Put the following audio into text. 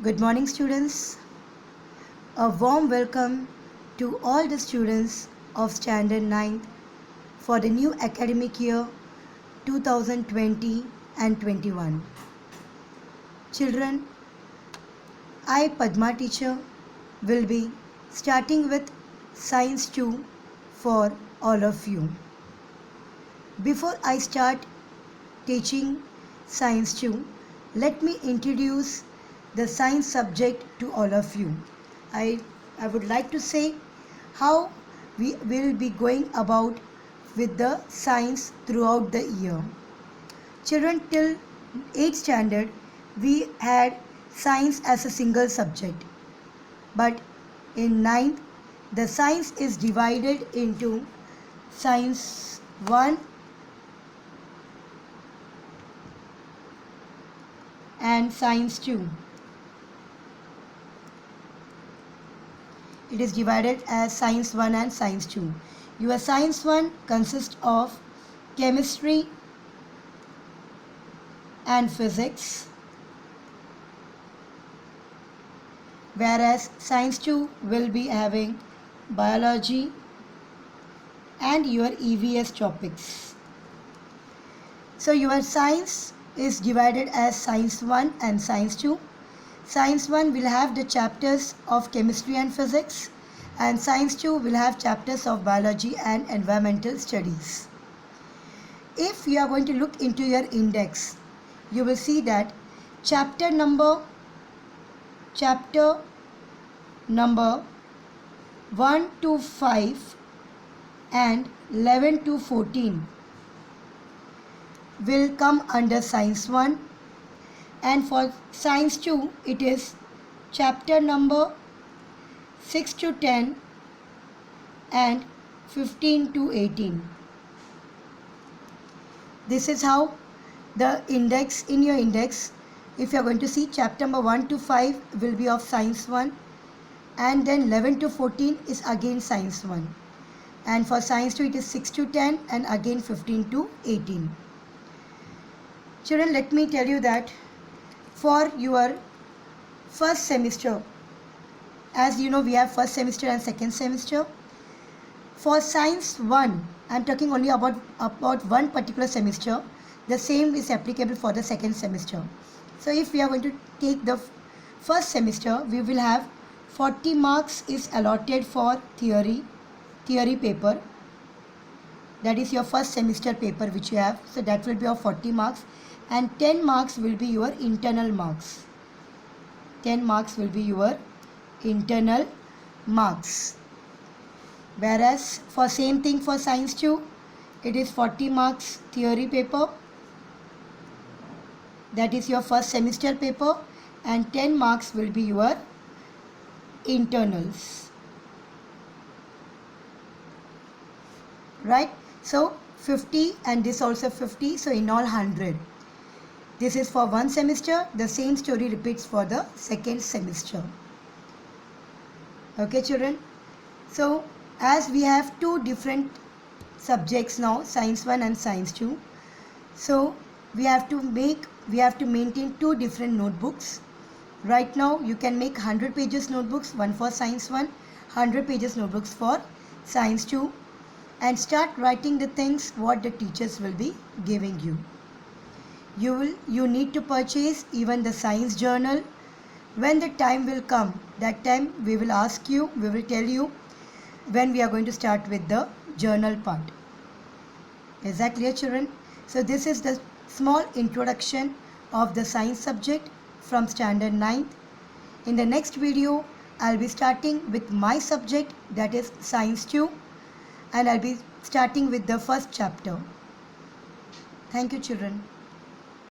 Good morning, students. A warm welcome to all the students of Standard 9th for the new academic year 2020 and 21. Children, I, Padma teacher, will be starting with Science 2 for all of you. Before I start teaching Science 2, let me introduce the science subject to all of you. I would like to say how we will be going about with the science throughout the year. Children, till 8th standard we had science as a single subject, but in 9th the science is divided into science 1 and science 2. It is divided as science 1 and science 2. Your science 1 consists of chemistry and physics, whereas science 2 will be having biology and your EVS topics. So your science is divided as science 1 and science 2. Science 1 will have the chapters of chemistry and physics, and science 2 will have chapters of biology and environmental studies. If you are going to look into your index, you will see that chapter number 1 to 5 and 11 to 14 will come under science 1, and for science 2 it is chapter number 6 to 10 and 15 to 18. This is how the index, in your index, if you are going to see, chapter number 1 to 5 will be of science 1, and then 11 to 14 is again science 1, and for science 2 it is 6 to 10 and again 15 to 18. Children, let me tell you that for your first semester, as you know, we have first semester and second semester. For science 1, I am talking only about one particular semester. The same is applicable for the second semester. So if we are going to take the first semester, we will have 40 marks is allotted for theory paper. That is your first semester paper which you have. So that will be of 40 marks. And 10 marks will be your internal marks. 10 marks will be your internal marks. Whereas for same thing for science 2, it is 40 marks theory paper. That is your first semester paper, and 10 marks will be your internals. Right? So 50 and this also 50, so in all 100. This is for one semester. The same story repeats for the second semester. Okay, children. So as we have two different subjects now, science 1 and science 2, so we have to maintain two different notebooks. Right now you can make 100 pages notebooks, one for science 1, 100 pages notebooks for science 2, and start writing the things what the teachers will be giving you. You need to purchase even the science journal. When the time will come, that time we will ask you, we will tell you when we are going to start with the journal part. Is that clear, children? So this is the small introduction of the science subject from standard 9th. In the next video, I'll be starting with my subject, that is science 2, and I'll be starting with the first chapter. Thank you, children.